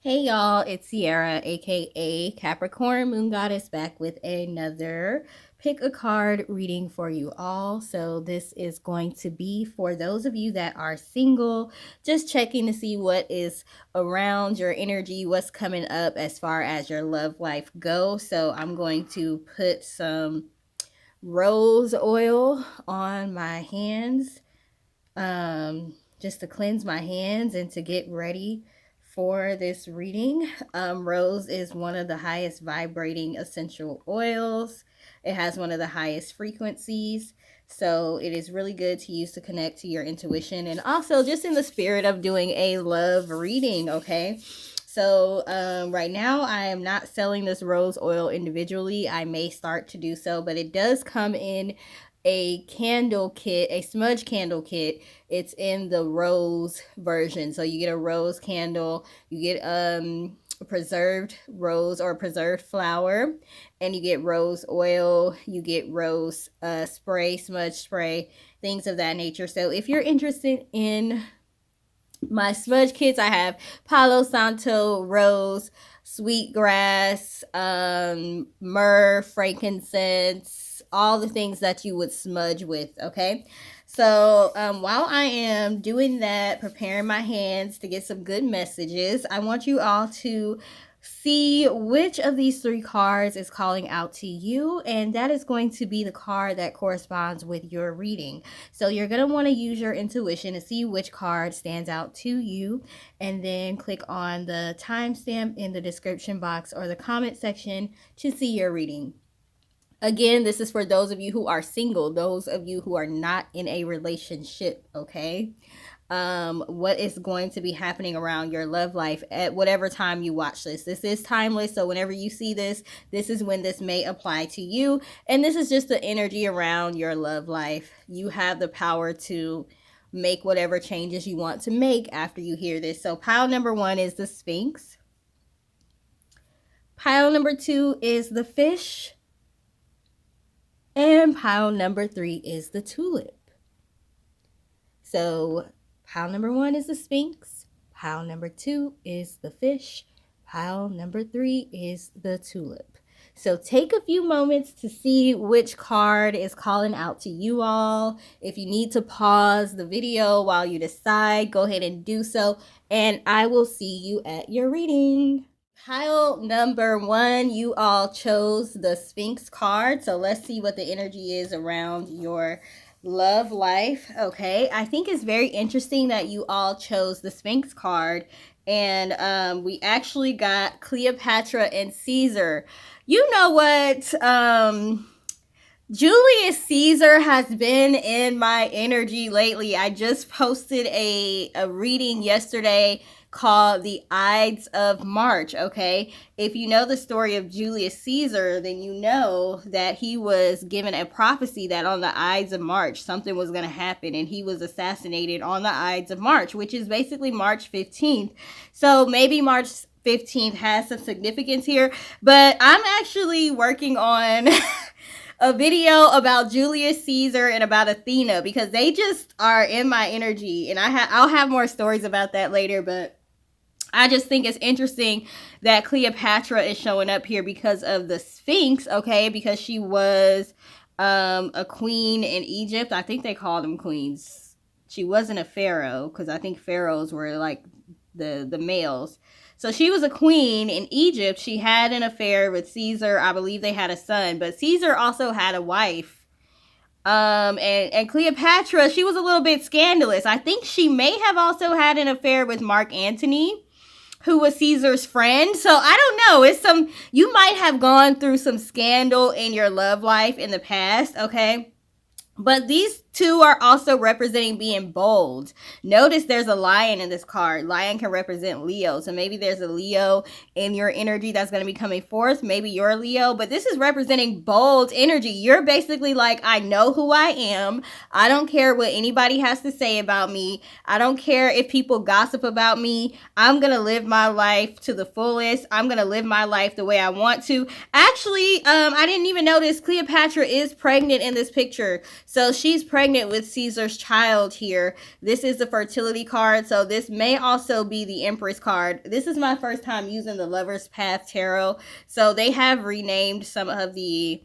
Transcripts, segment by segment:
Hey y'all, it's Sierra, aka Capricorn Moon Goddess, back with another pick a card reading for you all. So, this is going to be for those of you that are single, just checking to see what is around your energy, what's coming up as far as your love life goes. So, I'm going to put some rose oil on my hands just to cleanse my hands and to get ready for this reading. Rose is one of the highest vibrating essential oils. It has one of the highest frequencies. So it is really good to use to connect to your intuition and also just in the spirit of doing a love reading, okay? So right now I am not selling this rose oil individually. I may start to do so, but it does come in a candle kit, a smudge candle kit. It's in the rose version. So you get a rose candle, you get preserved rose or preserved flower, and you get rose oil, you get rose spray, smudge spray, things of that nature. So if you're interested in my smudge kits, I have Palo Santo, rose, sweetgrass, myrrh, frankincense, all the things that you would smudge with, okay? So while I am doing that, preparing my hands to get some good messages, I want you all to see which of these three cards is calling out to you, and that is going to be the card that corresponds with your reading. So you're going to want to use your intuition to see which card stands out to you, and then click on the timestamp in the description box or the comment section to see your reading. Again, this is for those of you who are single, those of you who are not in a relationship, okay? What is going to be happening around your love life at whatever time you watch this. This is timeless, so whenever you see this, this is when this may apply to you. And this is just the energy around your love life. You have the power to make whatever changes you want to make after you hear this. So pile number 1 is the Sphinx. Pile number 2 is the Fish. And pile number 3 is the Tulip. So pile number 1 is the Sphinx. Pile number 2 is the Fish. Pile number 3 is the Tulip. So take a few moments to see which card is calling out to you all. If you need to pause the video while you decide, go ahead and do so. And I will see you at your reading. Pile number 1, you all chose the Sphinx card. So let's see what the energy is around your love life. Okay, I think it's very interesting that you all chose the Sphinx card, and we actually got Cleopatra and Caesar. You know what, Julius Caesar has been in my energy lately. I just posted a reading yesterday called The Ides of March, okay? If you know the story of Julius Caesar, then you know that he was given a prophecy that on the Ides of March, something was going to happen, and he was assassinated on the Ides of March, which is basically March 15th. So maybe March 15th has some significance here, but I'm actually working on a video about Julius Caesar and about Athena because they just are in my energy, and I'll have more stories about that later, but I just think it's interesting that Cleopatra is showing up here because of the Sphinx, okay? Because she was a queen in Egypt. I think they called them queens. She wasn't a pharaoh because I think pharaohs were like the males. So she was a queen in Egypt. She had an affair with Caesar. I believe they had a son, but Caesar also had a wife. And Cleopatra, she was a little bit scandalous. I think she may have also had an affair with Mark Antony, who was Caesar's friend. So I don't know. You might have gone through some scandal in your love life in the past, okay? But these two are also representing being bold. Notice there's a lion in this card. Lion can represent Leo. So maybe there's a Leo in your energy that's going to be coming forth. Maybe you're a Leo, but this is representing bold energy. You're basically like, I know who I am. I don't care what anybody has to say about me. I don't care if people gossip about me. I'm going to live my life to the fullest. I'm going to live my life the way I want to. Actually, I didn't even notice Cleopatra is pregnant in this picture. So she's pregnant pregnant with Caesar's child here. This is the fertility card, so this may also be the Empress card. This is my first time using the Lover's Path Tarot, so they have renamed some of the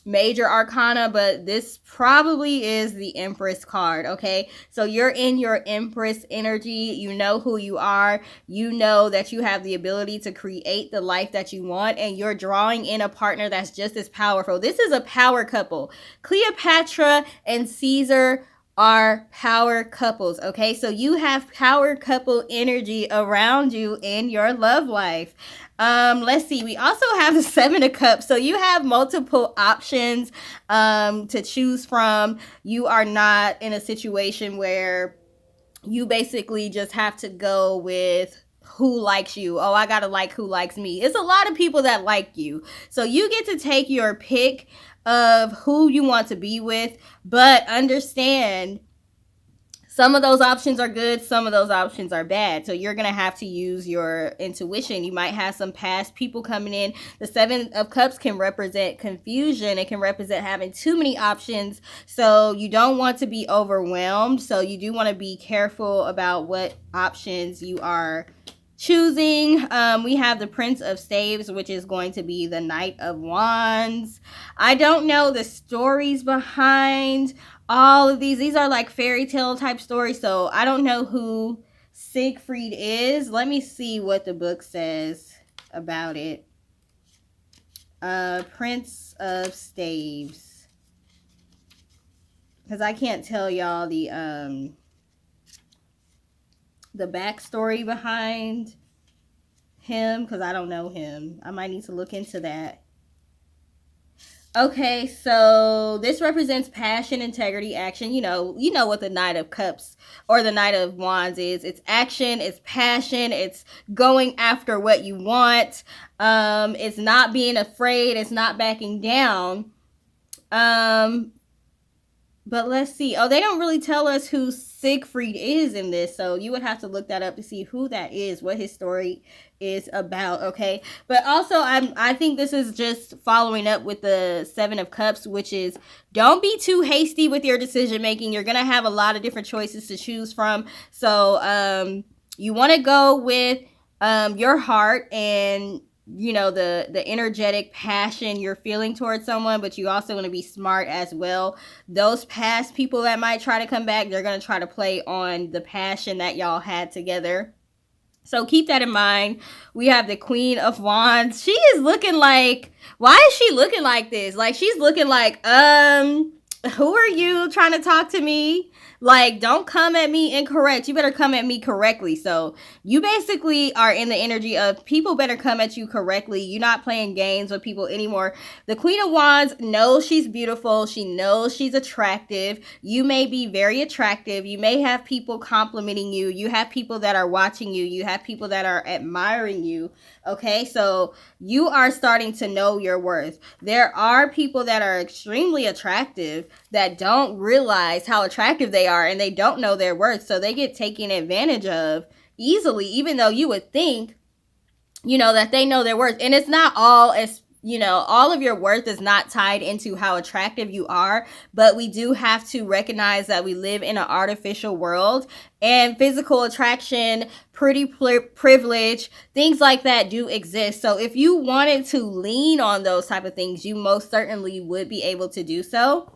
major arcana, but this probably is the Empress card. Okay, so you're in your Empress energy. You know who you are. You know that you have the ability to create the life that you want, and you're drawing in a partner that's just as powerful. This is a power couple. Cleopatra and Caesar are power couples. Okay, so you have power couple energy around you in your love life. Let's see. We also have the Seven of Cups. So you have multiple options to choose from. You are not in a situation where you basically just have to go with who likes you. Oh, I gotta like who likes me. It's a lot of people that like you. So you get to take your pick of who you want to be with, but understand some of those options are good, some of those options are bad. So you're going to have to use your intuition. You might have some past people coming in. The Seven of Cups can represent confusion. It can represent having too many options. So you don't want to be overwhelmed. So you do want to be careful about what options you are choosing. We have the Prince of Staves, which is going to be the Knight of Wands. I don't know the stories behind all of these. These are like fairy tale type stories, so I don't know who Siegfried is. Let me see what the book says about it. Prince of Staves, because I can't tell y'all the backstory behind him, because I don't know him. I might need to look into that. Okay, so this represents passion, integrity, action. You know what the Knight of Cups or the Knight of Wands is. It's action, it's passion, it's going after what you want. It's not being afraid, it's not backing down. But let's see. Oh, they don't really tell us who Siegfried is in this, so you would have to look that up to see who that is, what his story is about, okay? But also, I think this is just following up with the Seven of Cups, which is don't be too hasty with your decision making. You're gonna have a lot of different choices to choose from, so you want to go with your heart and the energetic passion you're feeling towards someone, but you also want to be smart as well. Those past people that might try to come back, they're going to try to play on the passion that y'all had together. So keep that in mind. We have the Queen of Wands. She is looking like, why is she looking like this? Like, she's looking like, who are you trying to talk to me? Like, don't come at me incorrect. You better come at me correctly. So you basically are in the energy of people better come at you correctly. You're not playing games with people anymore. The Queen of Wands knows she's beautiful. She knows she's attractive. You may be very attractive. You may have people complimenting you. You have people that are watching you. You have people that are admiring you. Okay, so you are starting to know your worth. There are people that are extremely attractive that don't realize how attractive they are, and they don't know their worth, so they get taken advantage of easily, even though you would think that they know their worth. And it's not all as all of your worth is not tied into how attractive you are, but we do have to recognize that we live in an artificial world, and physical attraction, pretty privilege, things like that do exist. So if you wanted to lean on those type of things, you most certainly would be able to do so.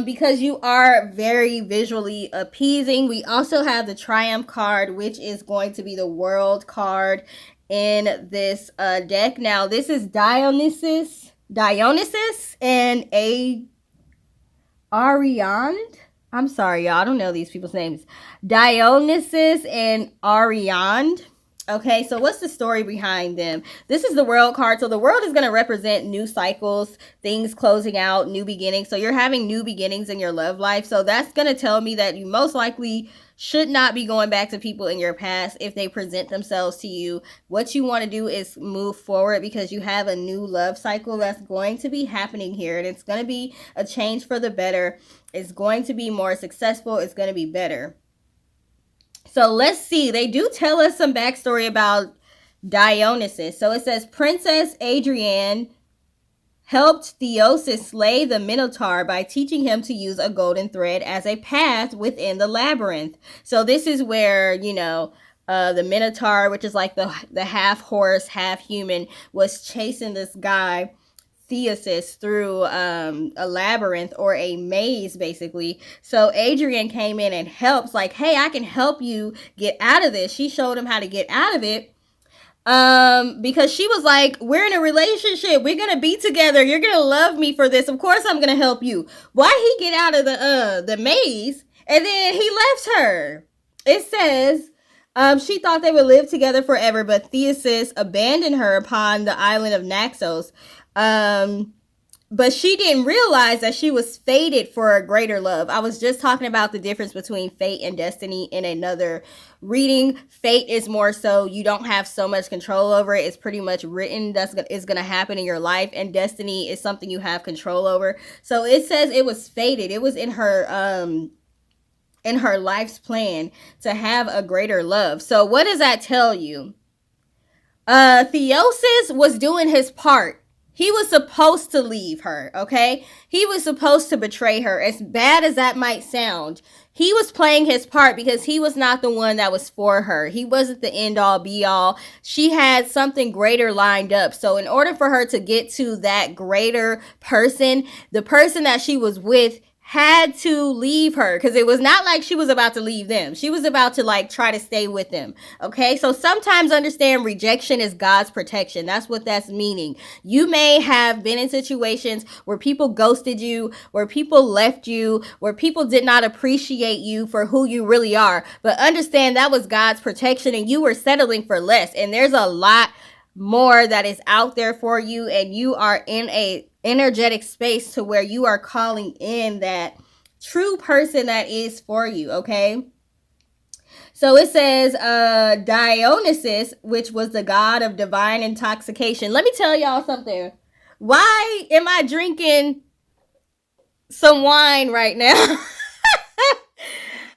Because you are very visually appeasing. We also have the Triumph card, which is going to be the World card in this deck. Now, this is Dionysus and Ariadne. I'm sorry, y'all. I don't know these people's names. Dionysus and Ariadne. Okay, so what's the story behind them? This is the World card. So the World is going to represent new cycles, things closing out, new beginnings. So you're having new beginnings in your love life. So that's going to tell me that you most likely should not be going back to people in your past if they present themselves to you. What you want to do is move forward, because you have a new love cycle that's going to be happening here, and it's going to be a change for the better. It's going to be more successful. It's going to be better. So let's see. They do tell us some backstory about Dionysus. So it says Princess Adrienne helped Theseus slay the Minotaur by teaching him to use a golden thread as a path within the labyrinth. So this is where, the Minotaur, which is like the half horse, half human, was chasing this guy Theseus through a labyrinth or a maze, basically. So Adrian came in and helps, like, hey, I can help you get out of this. She showed him how to get out of it. Because she was like, we're in a relationship, we're gonna be together, you're gonna love me for this, of course I'm gonna help you. Why he get out of the maze and then he left her? It says she thought they would live together forever, but Theseus abandoned her upon the island of Naxos. But she didn't realize that she was fated for a greater love. I was just talking about the difference between fate and destiny in another reading. Fate is more so you don't have so much control over it. It's pretty much written that's is going to happen in your life. And destiny is something you have control over. So it says it was fated. It was in her life's plan to have a greater love. So what does that tell you? Theseus was doing his part. He was supposed to leave her, okay? He was supposed to betray her. As bad as that might sound, he was playing his part because he was not the one that was for her. He wasn't the end all be all. She had something greater lined up. So in order for her to get to that greater person, the person that she was with had to leave her, because it was not like she was about to leave them. She was about to like try to stay with them. Okay, so sometimes understand rejection is God's protection. That's what that's meaning. You may have been in situations where people ghosted you, where people left you, where people did not appreciate you for who you really are, but understand that was God's protection and you were settling for less. And there's a lot more that is out there for you, and you are in a energetic space to where you are calling in that true person that is for you. Okay, so it says Dionysus, which was the god of divine intoxication. Let me tell y'all something. Why am I drinking some wine right now?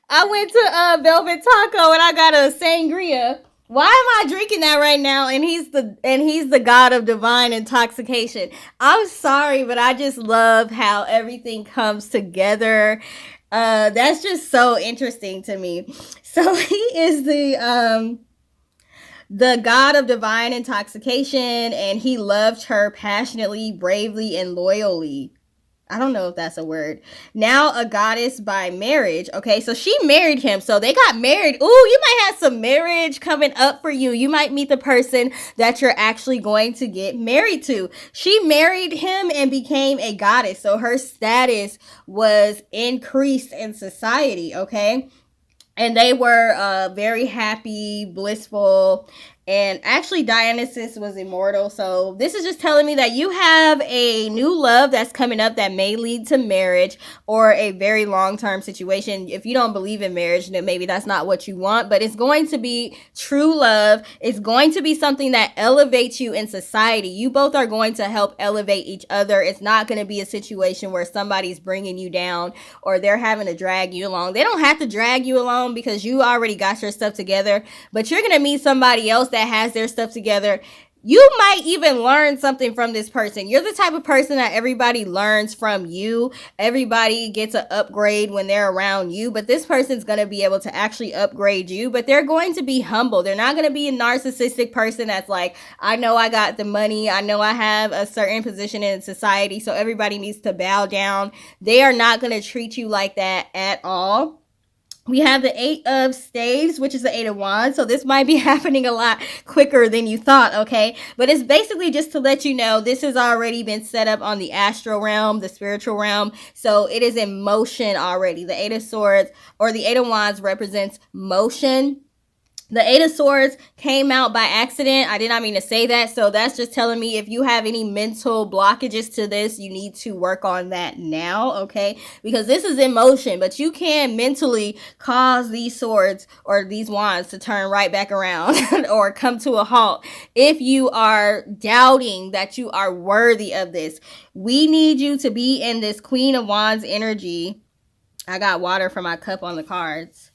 I went to Velvet Taco and I got a sangria. Why am I drinking that right now? And he's the god of divine intoxication. I'm sorry, but I just love how everything comes together. That's just so interesting to me. So he is the god of divine intoxication, and he loved her passionately, bravely, and loyally. I don't know if that's a word. Now a goddess by marriage. Okay, so she married him. So they got married. Ooh, you might have some marriage coming up for you. You might meet the person that you're actually going to get married to. She married him and became a goddess. So her status was increased in society, okay? And they were very happy, blissful, and actually Dionysus was immortal. So this is just telling me that you have a new love that's coming up that may lead to marriage or a very long-term situation. If you don't believe in marriage, then maybe that's not what you want, but it's going to be true love. It's going to be something that elevates you in society. You both are going to help elevate each other. It's not going to be a situation where somebody's bringing you down or they're having to drag you along. They don't have to drag you along because you already got your stuff together, but you're going to meet somebody else that has their stuff together. You might even learn something from this person. You're the type of person that everybody learns from you. Everybody gets an upgrade when they're around you, but this person's going to be able to actually upgrade you, but they're going to be humble. They're not going to be a narcissistic person that's like, I know I got the money. I know I have a certain position in society, so everybody needs to bow down. They are not going to treat you like that at all. We have the 8 of Staves, which is the 8 of Wands. So this might be happening a lot quicker than you thought, okay? But it's basically just to let you know this has already been set up on the astral realm, the spiritual realm. So it is in motion already. The 8 of Swords or the 8 of Wands represents motion. The 8 of Swords came out by accident. I did not mean to say that. So that's just telling me if you have any mental blockages to this, you need to work on that now, okay? Because this is in motion, but you can mentally cause these swords or these wands to turn right back around or come to a halt if you are doubting that you are worthy of this. We need you to be in this Queen of Wands energy. I got water for my cup on the cards.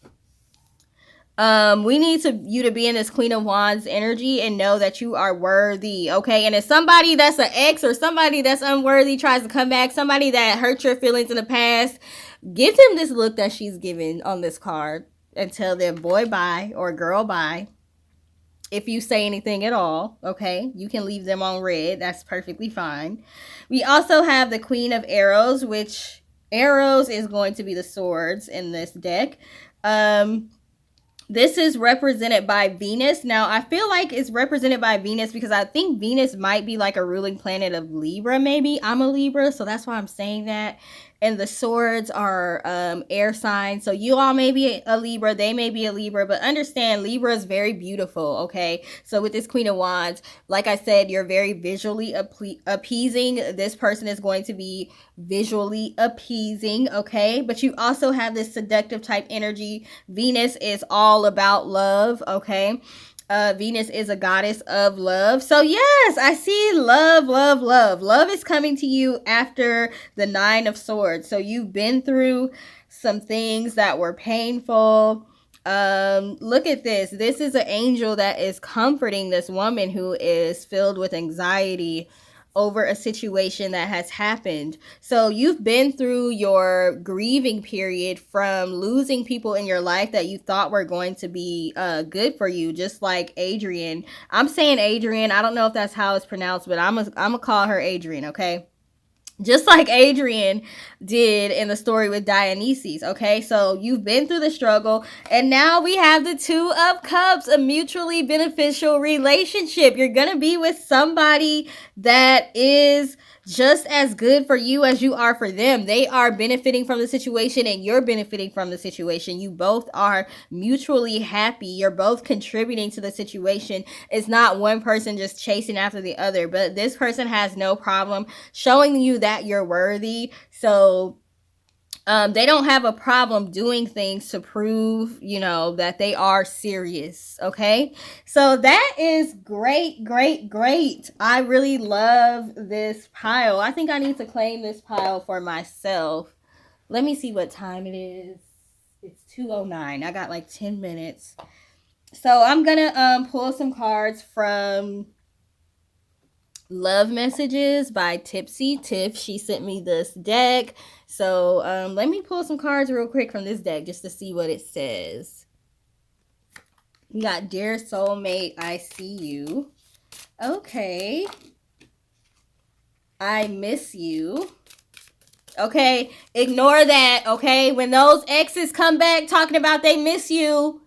We need you to be in this Queen of Wands energy and know that you are worthy, okay? And if somebody that's an ex or somebody that's unworthy tries to come back, somebody that hurt your feelings in the past, give them this look that she's giving on this card and tell them, boy, bye, or girl, bye. If you say anything at all, okay, you can leave them on red. That's perfectly fine. We also have the Queen of Arrows, which arrows is going to be the swords in this deck. This is represented by Venus. Now, I feel like it's represented by Venus because I think Venus might be like a ruling planet of Libra, maybe. I'm a Libra, so that's why I'm saying that. And the swords are air signs. So you all may be a Libra, they may be a Libra, but understand Libra is very beautiful, okay? So with this Queen of Wands, like I said, you're very visually appeasing. This person is going to be visually appeasing, okay? But you also have this seductive type energy. Venus is all about love, okay? Venus is a goddess of love. So yes, I see love, love, love. Love is coming to you after the Nine of Swords. So you've been through some things that were painful. Look at this. This is an angel that is comforting this woman who is filled with anxiety over a situation that has happened. So you've been through your grieving period from losing people in your life that you thought were going to be good for you, just like Adrian. I'm saying Adrian. I don't know if that's how it's pronounced, but I'm gonna call her Adrian, okay? Just like Adrian did in the story with Dionysus, okay? So you've been through the struggle, and now we have the Two of Cups, a mutually beneficial relationship. You're gonna be with somebody that is just as good for you as you are for them. They are benefiting from the situation and you're benefiting from the situation. You both are mutually happy. You're both contributing to the situation. It's not one person just chasing after the other, but this person has no problem showing you that you're worthy. So they don't have a problem doing things to prove, you know, that they are serious, okay? So that is great, great, great. I really love this pile. I think I need to claim this pile for myself. Let me see what time it is. It's 2:09. I got like 10 minutes. So I'm gonna pull some cards from Love Messages by Tipsy Tiff. She sent me this deck. So let me pull some cards real quick from this deck just to see what it says. We got Dear Soulmate, I See You. Okay. I Miss You. Okay. Ignore that, okay? When those exes come back talking about they miss you,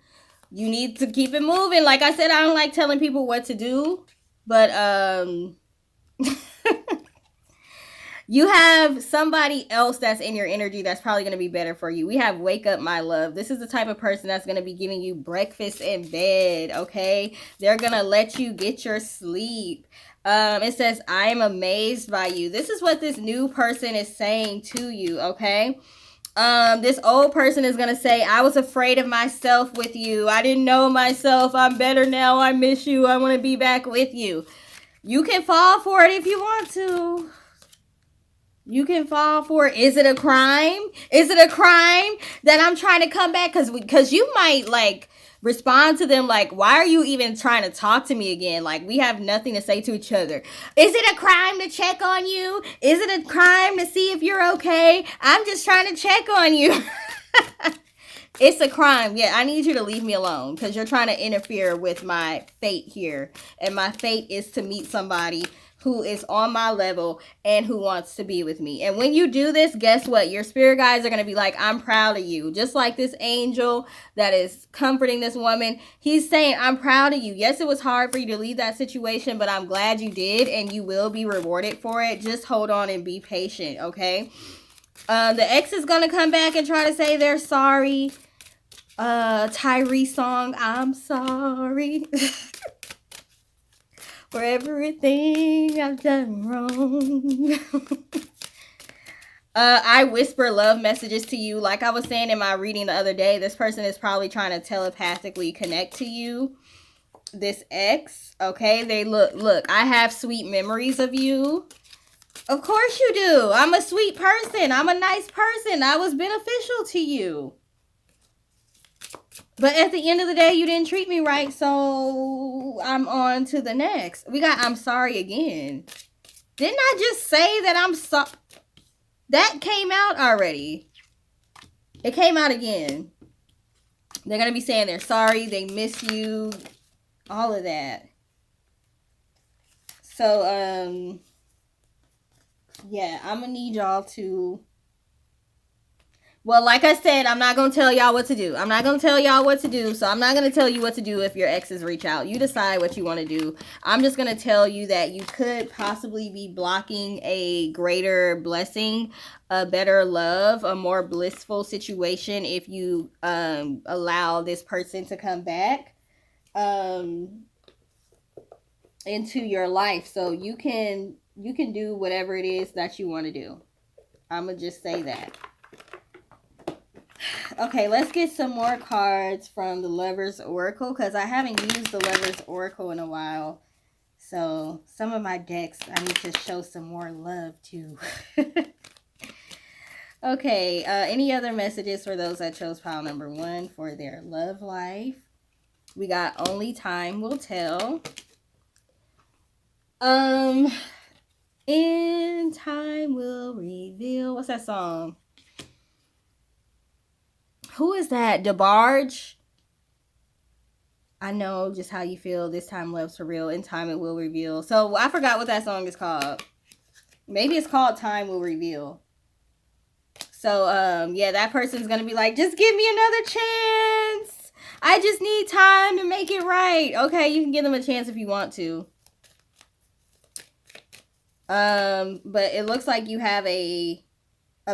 you need to keep it moving. Like I said, I don't like telling people what to do. But you have somebody else that's in your energy that's probably going to be better for you. We have Wake Up My Love. This is the type of person that's going to be giving you breakfast in bed, okay? They're going to let you get your sleep. It says, I am amazed by you. This is what this new person is saying to you, okay? This old person is going to say, I was afraid of myself with you. I didn't know myself. I'm better now. I miss you. I want to be back with you. You can fall for it if you want to. You can fall for it. Is it a crime? Is it a crime that I'm trying to come back? Because you might like respond to them like, why are you even trying to talk to me again? Like, we have nothing to say to each other. Is it a crime to check on you? Is it a crime to see if you're okay? I'm just trying to check on you. It's a crime. Yeah, I need you to leave me alone because you're trying to interfere with my fate here. And my fate is to meet somebody who is on my level and who wants to be with me. And when you do this, guess what? Your spirit guides are going to be like, I'm proud of you. Just like this angel that is comforting this woman. He's saying, I'm proud of you. Yes, it was hard for you to leave that situation, but I'm glad you did and you will be rewarded for it. Just hold on and be patient, okay? The ex is going to come back and try to say they're sorry. Tyree song, I'm sorry. For everything I've done wrong. I whisper love messages to you. Like I was saying in my reading the other day, this person is probably trying to telepathically connect to you. This ex, okay? They look, I have sweet memories of you. Of course you do. I'm a sweet person. I'm a nice person. I was beneficial to you. But at the end of the day, you didn't treat me right, so I'm on to the next. We got I'm sorry again. Didn't I just say that I'm sorry? That came out already. It came out again. They're going to be saying they're sorry, they miss you, all of that. So, yeah, I'm going to need y'all to... Well, like I said, I'm not going to tell y'all what to do. I'm not going to tell y'all what to do. So I'm not going to tell you what to do if your exes reach out. You decide what you want to do. I'm just going to tell you that you could possibly be blocking a greater blessing, a better love, a more blissful situation if you allow this person to come back into your life. So you can do whatever it is that you want to do. I'm going to just say that. Okay, let's get some more cards from the Lover's Oracle, because I haven't used the Lover's Oracle in a while. So some of my decks I need to show some more love to. Okay, any other messages for those that chose pile number 1 for their love life? We got Only Time Will Tell. And Time Will Reveal. What's that song? Who is that? DeBarge? I know just how you feel. This time love's for real. In time it will reveal. So I forgot what that song is called. Maybe it's called Time Will Reveal. So yeah, that person's gonna be like, just give me another chance. I just need time to make it right. Okay, you can give them a chance if you want to. But it looks like you have a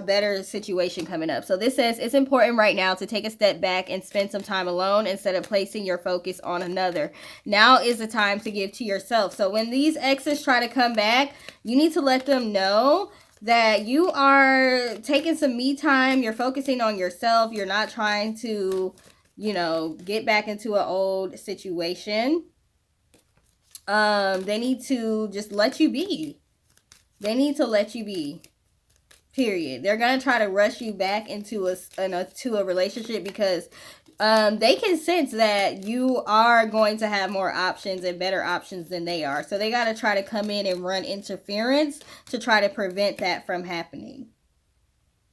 better situation coming up. So this says it's important right now to take a step back and spend some time alone instead of placing your focus on another. Now is the time to give to yourself. So when these exes try to come back, you need to let them know that you are taking some me time. You're focusing on yourself. You're not trying to, you know, get back into an old situation. They need to just let you be. They need to let you be. Period. They're going to try to rush you back into a relationship because they can sense that you are going to have more options and better options than they are. So they got to try to come in and run interference to try to prevent that from happening.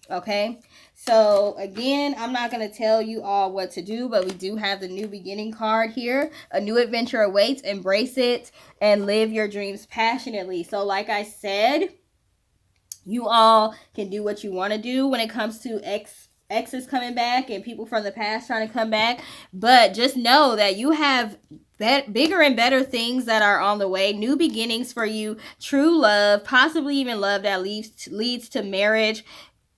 Okay, so again, I'm not going to tell you all what to do, but we do have the New Beginning card here. A new adventure awaits. Embrace it and live your dreams passionately. So like I said, you all can do what you want to do when it comes to exes coming back and people from the past trying to come back. But just know that you have bigger and better things that are on the way. New beginnings for you. True love. Possibly even love that leads to marriage,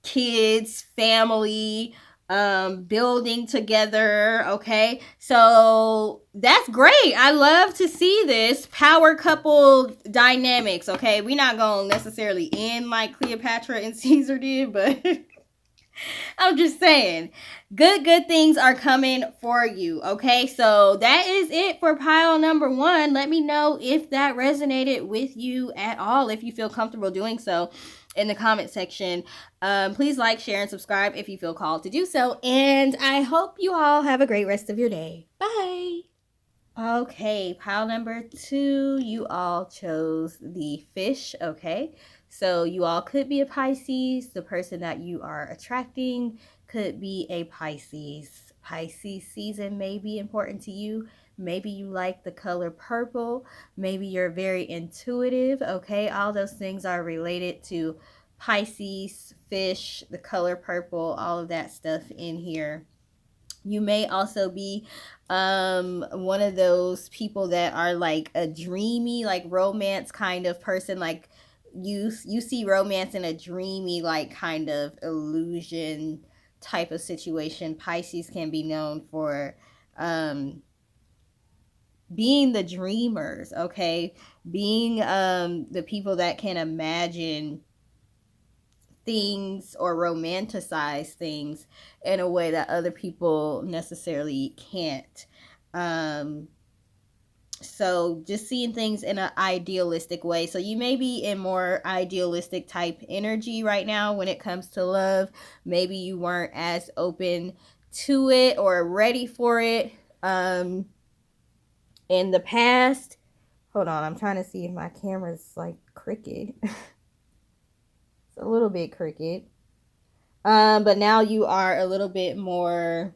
kids, family, building together. Okay, so that's great. I love to see this power couple dynamics. Okay, we're not gonna necessarily end like Cleopatra and Caesar did, but I'm just saying, good things are coming for you. Okay, so that is it for pile number 1. Let me know if that resonated with you at all, if you feel comfortable doing so in the comment section. Please like, share, and subscribe if you feel called to do so. And I hope you all have a great rest of your day. Bye. Okay, pile number 2, you all chose the Fish. Okay, so you all could be a Pisces. The person that you are attracting could be a Pisces. Pisces season may be important to you. Maybe you like the color purple. Maybe you're very intuitive. Okay, all those things are related to Pisces, Fish, the color purple, all of that stuff in here. You may also be one of those people that are like a dreamy, like romance kind of person. Like you see romance in a dreamy, like kind of illusion type of situation. Pisces can be known for being the dreamers, okay? Being the people that can imagine things or romanticize things in a way that other people necessarily can't. So just seeing things in an idealistic way. So you may be in more idealistic type energy right now when it comes to love. Maybe you weren't as open to it or ready for it in the past. Hold on, I'm trying to see if my camera's like crooked. It's a little bit crooked. But now you are a little bit more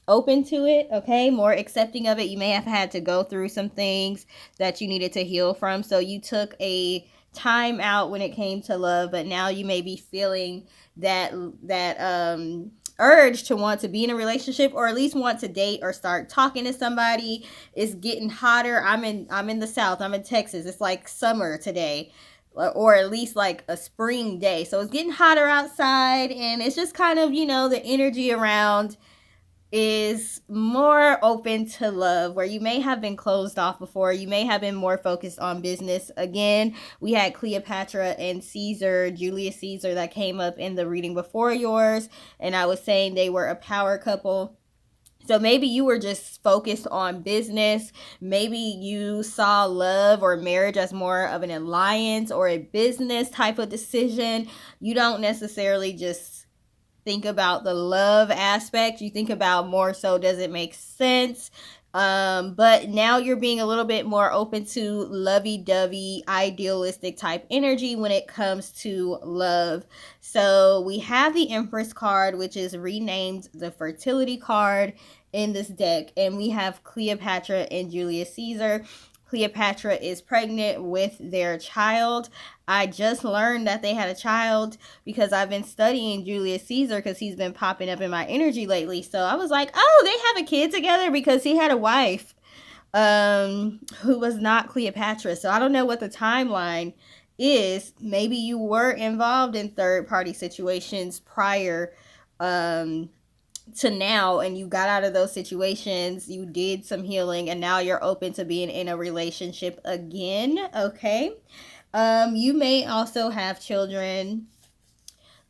open to it, okay? More accepting of it. You may have had to go through some things that you needed to heal from. So you took a time out when it came to love, but now you may be feeling that urge to want to be in a relationship, or at least want to date or start talking to somebody. It's getting hotter. I'm in the South. I'm in Texas. It's like summer today, or at least like a spring day. So it's getting hotter outside, and it's just kind of, the energy around is more open to love, where you may have been closed off before. You may have been more focused on business. Again, we had Cleopatra and Caesar, Julius Caesar, that came up in the reading before yours, and I was saying they were a power couple. So maybe you were just focused on business. Maybe you saw love or marriage as more of an alliance or a business type of decision. You don't necessarily just think about the love aspect. You think about more so, does it make sense? But now you're being a little bit more open to lovey-dovey, idealistic type energy when it comes to love. So we have the Empress card, which is renamed the fertility card in this deck, and we have Cleopatra and Julius Caesar. Cleopatra is pregnant with their child. I just learned that they had a child because I've been studying Julius Caesar, because he's been popping up in my energy lately. So I was like, oh, they have a kid together, because he had a wife who was not Cleopatra. So I don't know what the timeline is. Maybe you were involved in third party situations prior to now, and you got out of those situations, you did some healing, and now you're open to being in a relationship again. Okay. You may also have children,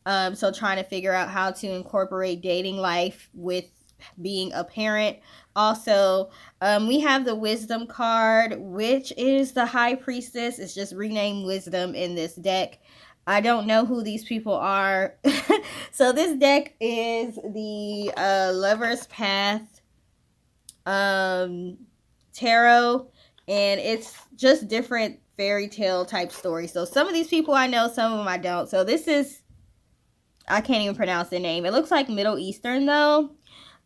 so trying to figure out how to incorporate dating life with being a parent. Also, we have the Wisdom card, which is the High Priestess. It's just renamed Wisdom in this deck. I don't know who these people are. So this deck is the Lover's Path tarot, and it's just different fairy tale type stories. So some of these people I know, some of them I don't. So this is, I can't even pronounce the name. It looks like Middle Eastern though.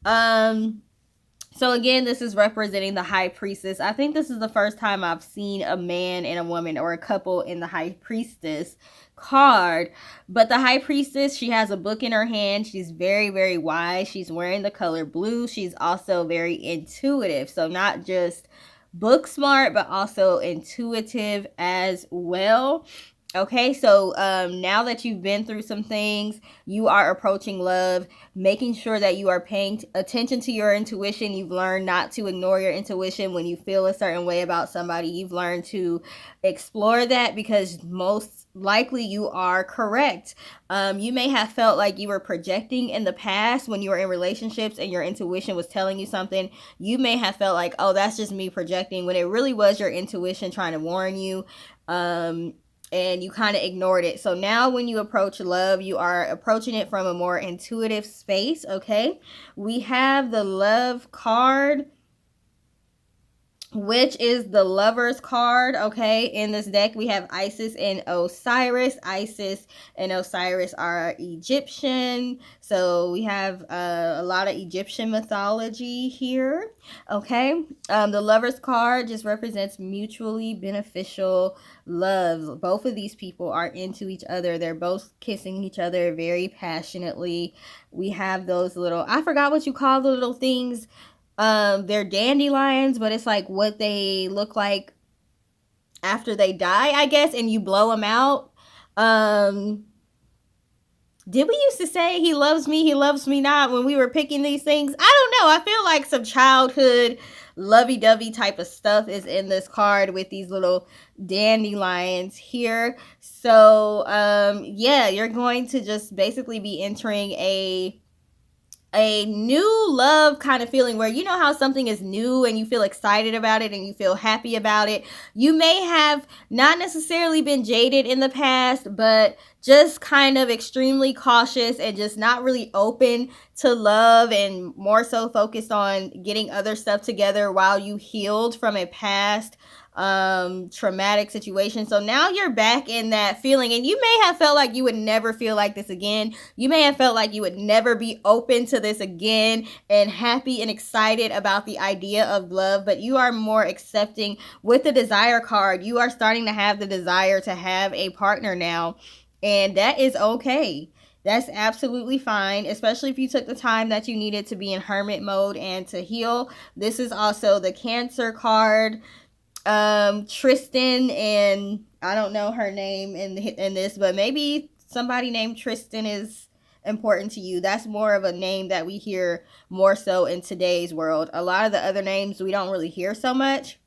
So again, this is representing the High Priestess. I think this is the first time I've seen a man and a woman, or a couple, in the High Priestess card. But the High Priestess, she has a book in her hand. She's very, very wise. She's wearing the color blue. She's also very intuitive. So not just book smart, but also intuitive as well. Okay, so now that you've been through some things, you are approaching love, making sure that you are paying attention to your intuition. You've learned not to ignore your intuition when you feel a certain way about somebody. You've learned to explore that, because most likely you are correct. You may have felt like you were projecting in the past when you were in relationships and your intuition was telling you something. You may have felt like, oh, that's just me projecting, when it really was your intuition trying to warn you. And you kind of ignored it. So now when you approach love, you are approaching it from a more intuitive space. Okay, we have the Love card, which is the Lover's card. Okay, in this deck we have Isis and Osiris. Isis and Osiris are Egyptian, so we have a lot of Egyptian mythology here. Okay, the Lover's card just represents mutually beneficial love. Both of these people are into each other. They're both kissing each other very passionately. We have those little, I forgot what you call the little things. They're dandelions, but it's like what they look like after they die, I guess, and you blow them out. Did we used to say he loves me not when we were picking these things? I don't know. I feel like some childhood lovey-dovey type of stuff is in this card with these little dandelions here. So, yeah, you're going to just basically be entering a new love kind of feeling, where you know how something is new and you feel excited about it and you feel happy about it. You may have not necessarily been jaded in the past, but just kind of extremely cautious and just not really open to love and more so focused on getting other stuff together while you healed from a past traumatic situation. So now you're back in that feeling, and you may have felt like you would never feel like this again. You may have felt like you would never be open to this again and happy and excited about the idea of love, but you are more accepting with the desire card. You are starting to have the desire to have a partner now, and that is okay. That's absolutely fine, especially if you took the time that you needed to be in hermit mode and to heal. This is also the Cancer card. Tristan, and I don't know her name in this, but maybe somebody named Tristan is important to you. That's more of a name that we hear more so in today's world. A lot of the other names we don't really hear so much.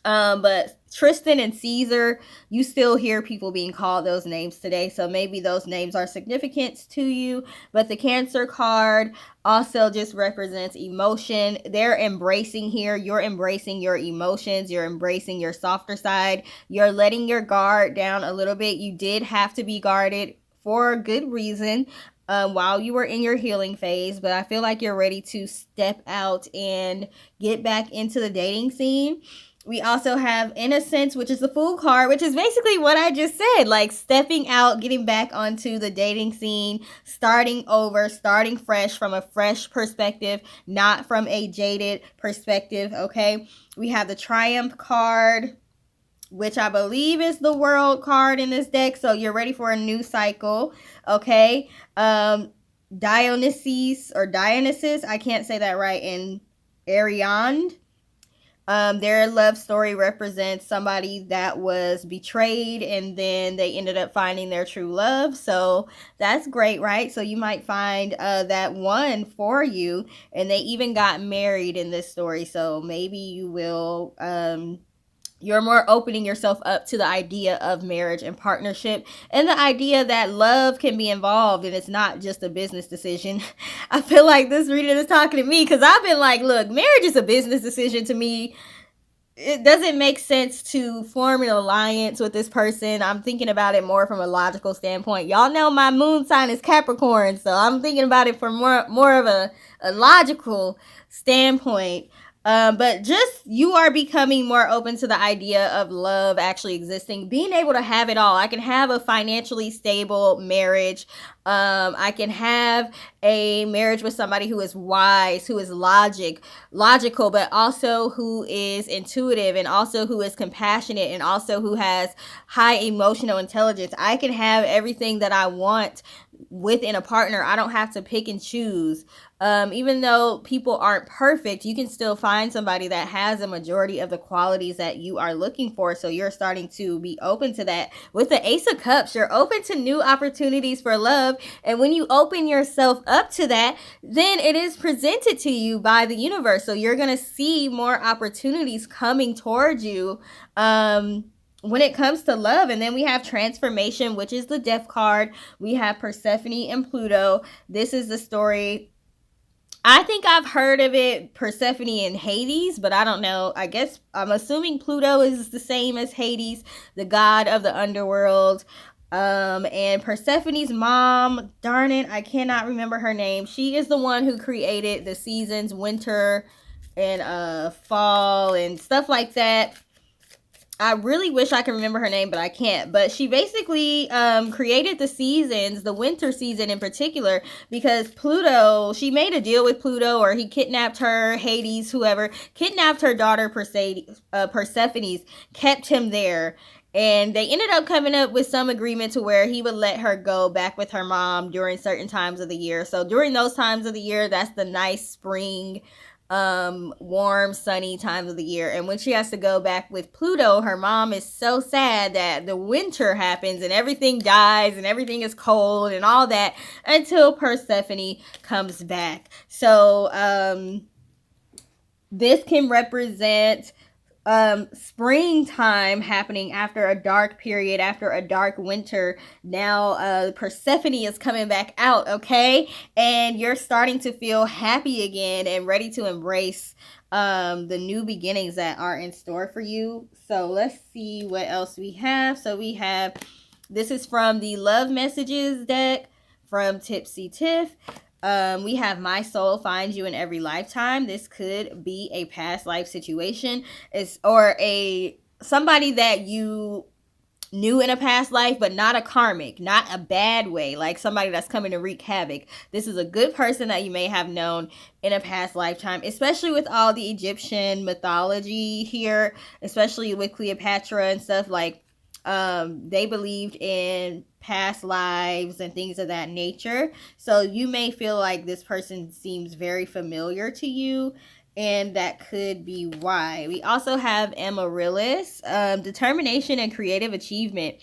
But Tristan and Caesar, you still hear people being called those names today. So maybe those names are significant to you. But the Cancer card also just represents emotion. They're embracing here. You're embracing your emotions. You're embracing your softer side. You're letting your guard down a little bit. You did have to be guarded for a good reason. While you were in your healing phase, but I feel like you're ready to step out and get back into the dating scene. We also have Innocence, which is the Fool card, which is basically what I just said, like stepping out, getting back onto the dating scene, starting over, starting fresh from a fresh perspective, not from a jaded perspective, okay? We have the Triumph card, which I believe is the World card in this deck, so you're ready for a new cycle, okay? Dionysus, I can't say that right, in Ariane. Their love story represents somebody that was betrayed and then they ended up finding their true love. So that's great, right? So you might find that one for you, and they even got married in this story. So maybe you will you're more opening yourself up to the idea of marriage and partnership, and the idea that love can be involved and it's not just a business decision. I feel like this reading is talking to me because I've been like, look, marriage is a business decision to me. It doesn't make sense to form an alliance with this person. I'm thinking about it more from a logical standpoint. Y'all know my moon sign is Capricorn, so I'm thinking about it from more of a logical standpoint. But just you are becoming more open to the idea of love actually existing, being able to have it all. I can have a financially stable marriage. I can have a marriage with somebody who is wise, who is logical, but also who is intuitive, and also who is compassionate, and also who has high emotional intelligence. I can have everything that I want within a partner. I don't have to pick and choose. Even though people aren't perfect, you can still find somebody that has a majority of the qualities that you are looking for. So you're starting to be open to that. With the Ace of Cups, you're open to new opportunities for love. And when you open yourself up to that, then it is presented to you by the universe. So you're going to see more opportunities coming towards you. When it comes to love. And then we have Transformation, which is the Death card. We have Persephone and Pluto. This is the story. I think I've heard of it, Persephone and Hades, but I don't know. I guess I'm assuming Pluto is the same as Hades, the god of the underworld. And Persephone's mom, darn it, I cannot remember her name. She is the one who created the seasons, winter and fall and stuff like that. I really wish I could remember her name, but I can't. But she basically created the seasons, the winter season in particular, because Pluto, she made a deal with Pluto, or he kidnapped her, Hades, whoever, kidnapped her daughter Persephone's, kept him there. And they ended up coming up with some agreement to where he would let her go back with her mom during certain times of the year. So during those times of the year, that's the nice spring, warm, sunny times of the year. And when she has to go back with Pluto, her mom is so sad that the winter happens and everything dies and everything is cold and all that until Persephone comes back. So this can represent springtime happening after a dark period, after a dark winter. Now Persephone is coming back out, okay? And you're starting to feel happy again and ready to embrace the new beginnings that are in store for you. So let's see what else we have. So we have, this is from the Love Messages deck from Tipsy Tiff. We have my soul finds you in every lifetime. This could be a past life situation, or a somebody that you knew in a past life, but not a karmic, not a bad way, like somebody that's coming to wreak havoc. This is a good person that you may have known in a past lifetime, especially with all the Egyptian mythology here, especially with Cleopatra and stuff. Like, they believed in past lives and things of that nature. So you may feel like this person seems very familiar to you, and that could be why. We also have Amaryllis, determination and creative achievement.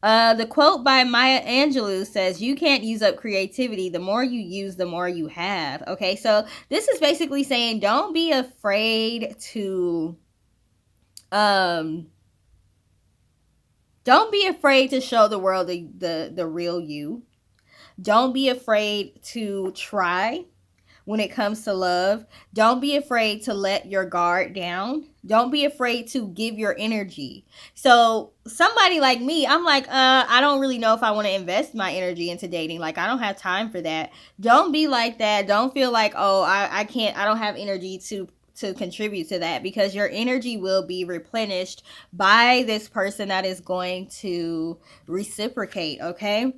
The quote by Maya Angelou says, "You can't use up creativity. The more you use, the more you have." Okay, so this is basically saying don't be afraid to don't be afraid to show the world the real you. Don't be afraid to try when it comes to love. Don't be afraid to let your guard down. Don't be afraid to give your energy. So somebody like me, I'm like, I don't really know if I want to invest my energy into dating. Like, I don't have time for that. Don't be like that. Don't feel like, oh, I can't, I don't have energy to contribute to that, because your energy will be replenished by this person that is going to reciprocate. Okay.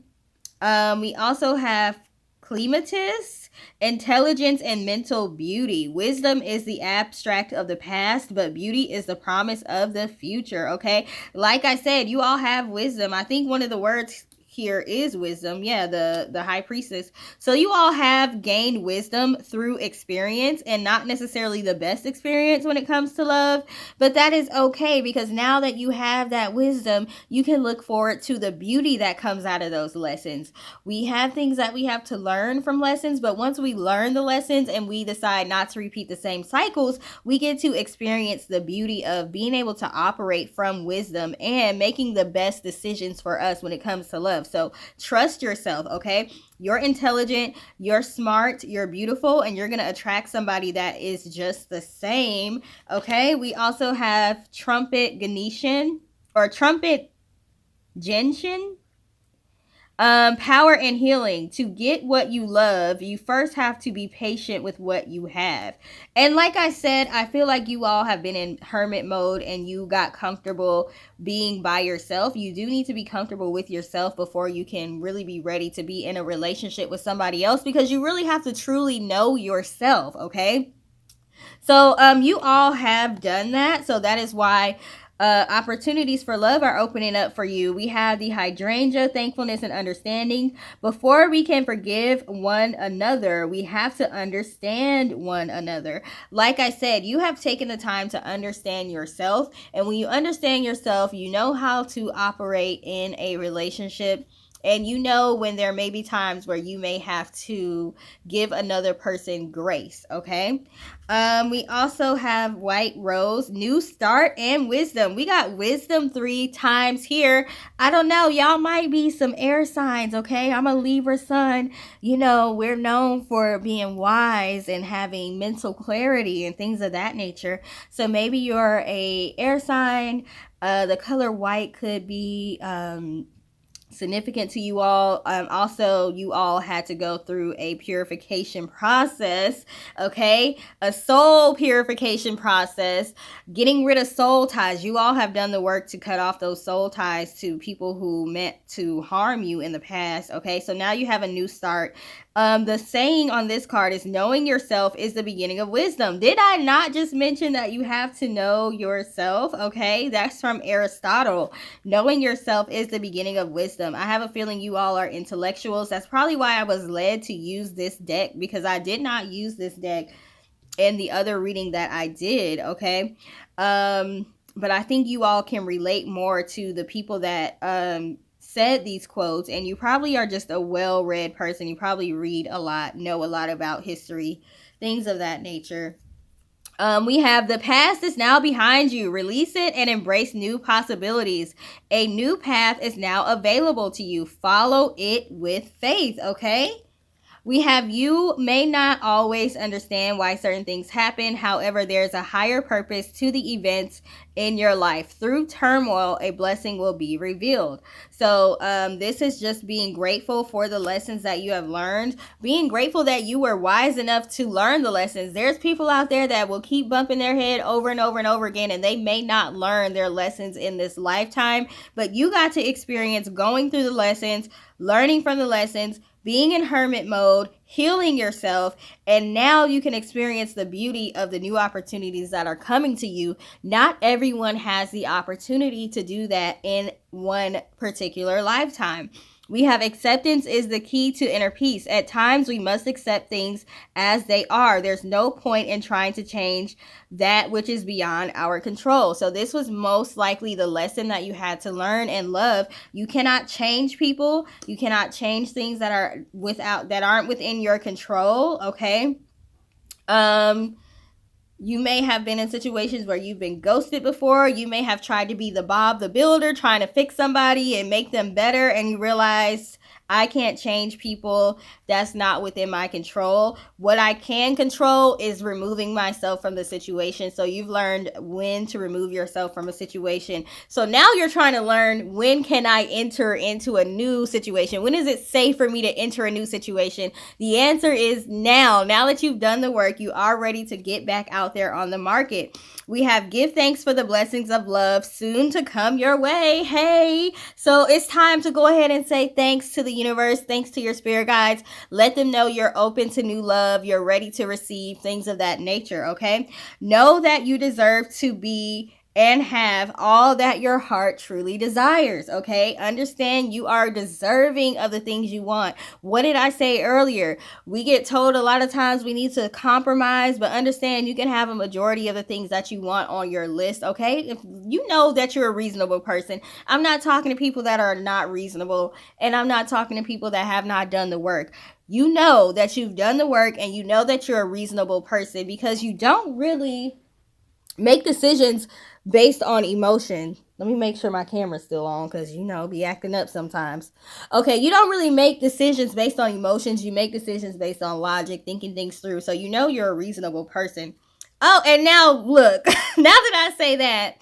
We also have Clematis, intelligence and mental beauty. Wisdom is the abstract of the past, but beauty is the promise of the future. Okay. Like I said, you all have wisdom. I think one of the words here is wisdom. Yeah, the high priestess. So you all have gained wisdom through experience, and not necessarily the best experience when it comes to love, but that is okay, because now that you have that wisdom, you can look forward to the beauty that comes out of those lessons. We have things that we have to learn from lessons, but once we learn the lessons and we decide not to repeat the same cycles, we get to experience the beauty of being able to operate from wisdom and making the best decisions for us when it comes to love. So trust yourself, okay? You're intelligent, you're smart, you're beautiful, and you're going to attract somebody that is just the same, okay? We also have Trumpet Ganeshan, or Trumpet Genshin. Power and healing. To get what you love, you first have to be patient with what you have. And like I said, I feel like you all have been in hermit mode and you got comfortable being by yourself. You do need to be comfortable with yourself before you can really be ready to be in a relationship with somebody else, because you really have to truly know yourself, okay? So you all have done that. So that is why opportunities for love are opening up for you. We have the hydrangea, thankfulness and understanding. Before we can forgive one another, we have to understand one another. Like I said, you have taken the time to understand yourself. And when you understand yourself, you know how to operate in a relationship. And you know when there may be times where you may have to give another person grace, okay? We also have White Rose, new start and wisdom. We got wisdom 3 times here. I don't know, y'all might be some air signs, okay? I'm a Libra sun. You know, we're known for being wise and having mental clarity and things of that nature. So maybe you're a air sign. The color white could be significant to you all. Also, you all had to go through a purification process, okay? A soul purification process, getting rid of soul ties. You all have done the work to cut off those soul ties to people who meant to harm you in the past, okay? So now you have a new start. The saying on this card is, knowing yourself is the beginning of wisdom. Did I not just mention that you have to know yourself? Okay, that's from Aristotle. Knowing yourself is the beginning of wisdom. I have a feeling you all are intellectuals. That's probably why I was led to use this deck, because I did not use this deck in the other reading that I did, okay? But I think you all can relate more to the people that said these quotes, and you probably are just a well-read person. You probably read a lot, know a lot about history, things of that nature. We have the past is now behind you. Release it and embrace new possibilities. A new path is now available to you. Follow it with faith, okay? We have you may not always understand why certain things happen. However, there's a higher purpose to the events in your life. Through turmoil, a blessing will be revealed. So this is just being grateful for the lessons that you have learned, being grateful that you were wise enough to learn the lessons. There's people out there that will keep bumping their head over and over and over again, and they may not learn their lessons in this lifetime, but you got to experience going through the lessons, learning from the lessons, being in hermit mode, healing yourself, and now you can experience the beauty of the new opportunities that are coming to you. Not everyone has the opportunity to do that in one particular lifetime. We have acceptance is the key to inner peace. At times, we must accept things as they are. There's no point in trying to change that which is beyond our control. So this was most likely the lesson that you had to learn and love. You cannot change people. You cannot change things that aren't within your control. Okay. You may have been in situations where you've been ghosted before. You may have tried to be the Bob the Builder, trying to fix somebody and make them better, and you realize, I can't change people. That's not within my control. What I can control is removing myself from the situation. So you've learned when to remove yourself from a situation. So now you're trying to learn, when can I enter into a new situation? When is it safe for me to enter a new situation? The answer is now. Now that you've done the work, you are ready to get back out there on the market. We have give thanks for the blessings of love soon to come your way. Hey, so it's time to go ahead and say thanks to the universe, thanks to your spirit guides. Let them know you're open to new love, you're ready to receive, things of that nature. Okay, know that you deserve to be and have all that your heart truly desires. Okay, understand you are deserving of the things you want. What did I say earlier? We get told a lot of times we need to compromise, but understand you can have a majority of the things that you want on your list. Okay, if you know that you're a reasonable person. I'm not talking to people that are not reasonable, and I'm not talking to people that have not done the work. You know that you've done the work, and you know that you're a reasonable person, because you don't really make decisions based on emotion. Let me make sure my camera's still on, because be acting up sometimes. Okay, you don't really make decisions based on emotions. You make decisions based on logic, thinking things through. So you're a reasonable person. Oh, and now look, now that I say that,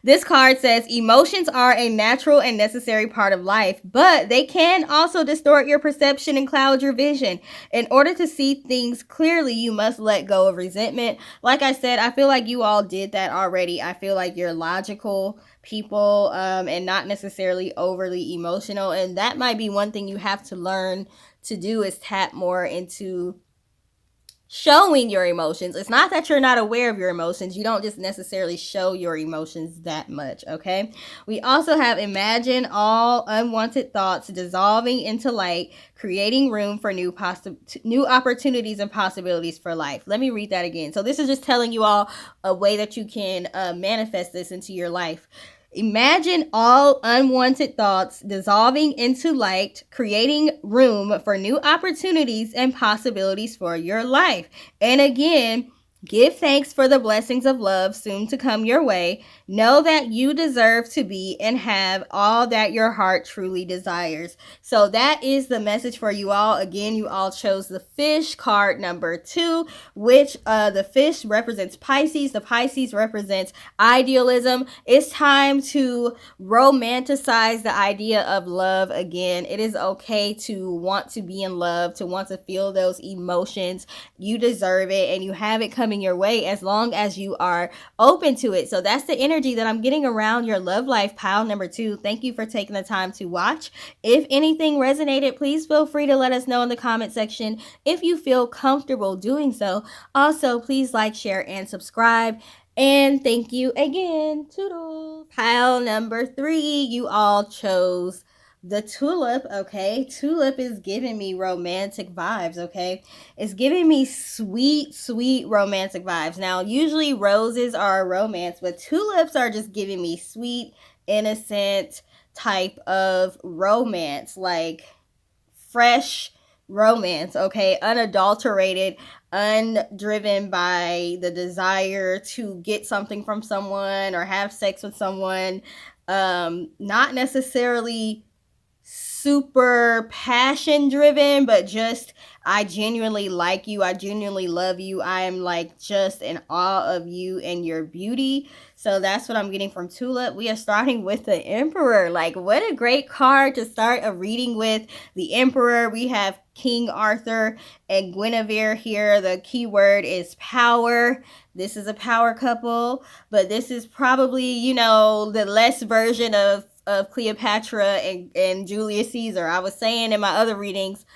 this card says emotions are a natural and necessary part of life, but they can also distort your perception and cloud your vision. In order to see things clearly, you must let go of resentment. Like I said, I feel like you all did that already. I feel like you're logical people, and not necessarily overly emotional. And that might be one thing you have to learn to do, is tap more into showing your emotions. It's not that you're not aware of your emotions. You don't just necessarily show your emotions that much. Okay. We also have imagine all unwanted thoughts dissolving into light, creating room for new opportunities and possibilities for life. Let me read that again. So this is just telling you all a way that you can manifest this into your life. Imagine all unwanted thoughts dissolving into light, creating room for new opportunities and possibilities for your life. And again, give thanks for the blessings of love soon to come your way. Know that you deserve to be and have all that your heart truly desires. So that is the message for you all. Again, you all chose the fish card number 2, which the fish represents Pisces. The Pisces represents idealism. It's time to romanticize the idea of love again. It is okay to want to be in love, to want to feel those emotions. You deserve it, and you have it coming your way as long as you are open to it. So that's the energy that I'm getting around your love life pile number 2. Thank you for taking the time to watch. If anything resonated, please feel free to let us know in the comment section if you feel comfortable doing so. Also, please like, share, and subscribe. And thank you again. Toodles. Pile number 3, you all chose the tulip. Okay, tulip is giving me romantic vibes. Okay, it's giving me sweet romantic vibes. Now usually roses are romance, but tulips are just giving me sweet, innocent type of romance, like fresh romance. Okay, unadulterated, undriven by the desire to get something from someone or have sex with someone. Not necessarily super passion driven, but just I genuinely like you. I genuinely love you. I am like just in awe of you and your beauty. So that's what I'm getting from Tulip. We are starting with the Emperor. Like, what a great card to start a reading with. The Emperor. We have King Arthur and Guinevere here. The key word is power. This is a power couple, but this is probably, you know, the less version of Cleopatra and Julius Caesar. I was saying in my other readings,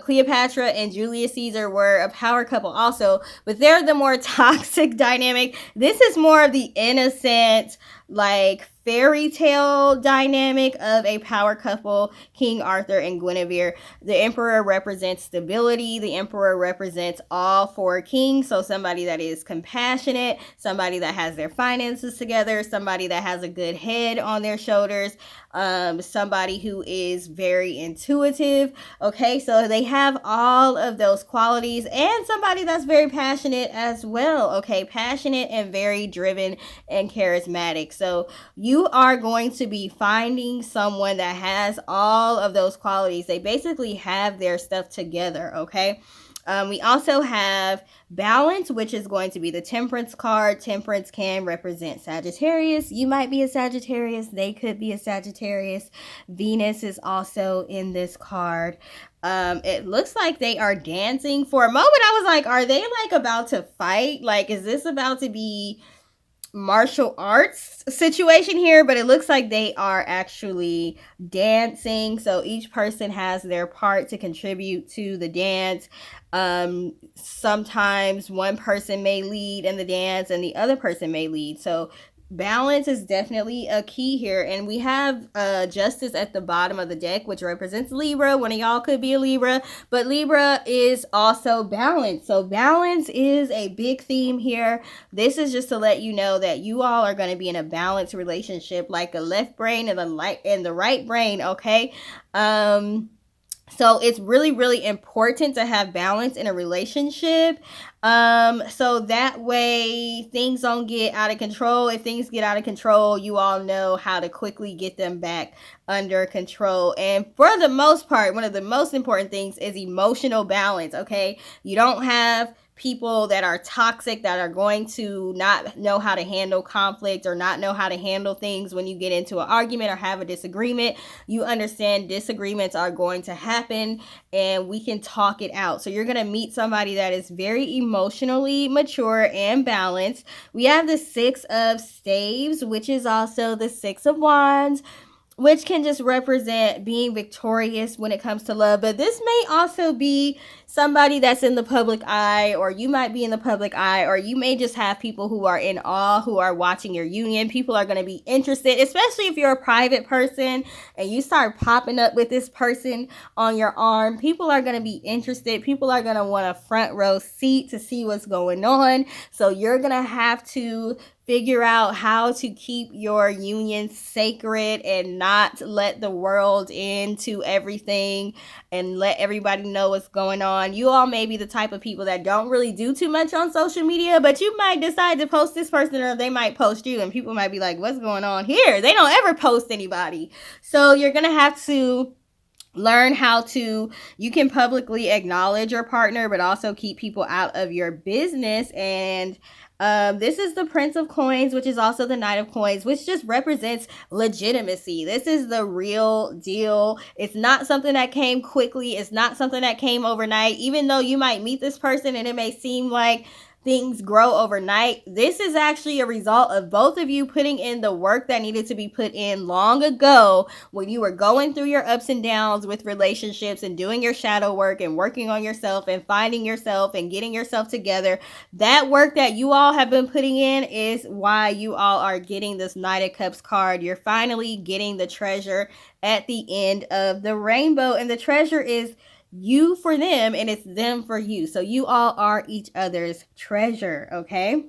Cleopatra and Julius Caesar were a power couple also, but they're the more toxic dynamic. This is more of the innocent, like fairy tale dynamic of a power couple, King Arthur and Guinevere. The Emperor represents stability. The Emperor represents all four kings. So somebody that is compassionate, somebody that has their finances together, somebody that has a good head on their shoulders, somebody who is very intuitive. Okay, so they have all of those qualities, and somebody that's very passionate as well. Okay, passionate and very driven and charismatic. So you are going to be finding someone that has all of those qualities. They basically have their stuff together. Okay. We also have balance, which is going to be the Temperance card. Temperance can represent Sagittarius. You might be a Sagittarius. They could be a Sagittarius. Venus is also in this card. It looks like they are dancing. For a moment, I was like, are they like about to fight? Like, is this about to be martial arts situation here? But it looks like they are actually dancing, so each person has their part to contribute to the dance. Sometimes one person may lead in the dance and the other person may lead, so balance is definitely a key here. And we have Justice at the bottom of the deck, which represents Libra. One of y'all could be a Libra, but Libra is also balance. So balance is a big theme here. This is just to let you know that you all are going to be in a balanced relationship, like a left brain and the right brain. Okay. So it's really, really important to have balance in a relationship. So that way things don't get out of control. If things get out of control, you all know how to quickly get them back under control. And for the most part, one of the most important things is emotional balance. Okay. You don't have people that are toxic, that are going to not know how to handle conflict or not know how to handle things when you get into an argument or have a disagreement. You understand disagreements are going to happen and we can talk it out. So you're going to meet somebody that is very emotionally mature and balanced. We have the Six of Staves, which is also the Six of Wands, which can just represent being victorious when it comes to love. But this may also be somebody that's in the public eye, or you might be in the public eye, or you may just have people who are in awe, who are watching your union. People are going to be interested, especially if you're a private person and you start popping up with this person on your arm. People are going to be interested. People are going to want a front row seat to see what's going on. So you're going to have to figure out how to keep your union sacred and not let the world into everything and let everybody know what's going on. You all may be the type of people that don't really do too much on social media, but you might decide to post this person or they might post you and people might be like, what's going on here? They don't ever post anybody. So you're going to have to learn how to, you can publicly acknowledge your partner, but also keep people out of your business. And this is the Prince of Coins, which is also the Knight of Coins, which just represents legitimacy. This is the real deal. It's not something that came quickly. It's not something that came overnight. Even though you might meet this person and it may seem like things grow overnight, this is actually a result of both of you putting in the work that needed to be put in long ago when you were going through your ups and downs with relationships and doing your shadow work and working on yourself and finding yourself and getting yourself together. That work that you all have been putting in is why you all are getting this Knight of Cups card. You're finally getting the treasure at the end of the rainbow, and the treasure is you for them and it's them for you. So you all are each other's treasure. Okay.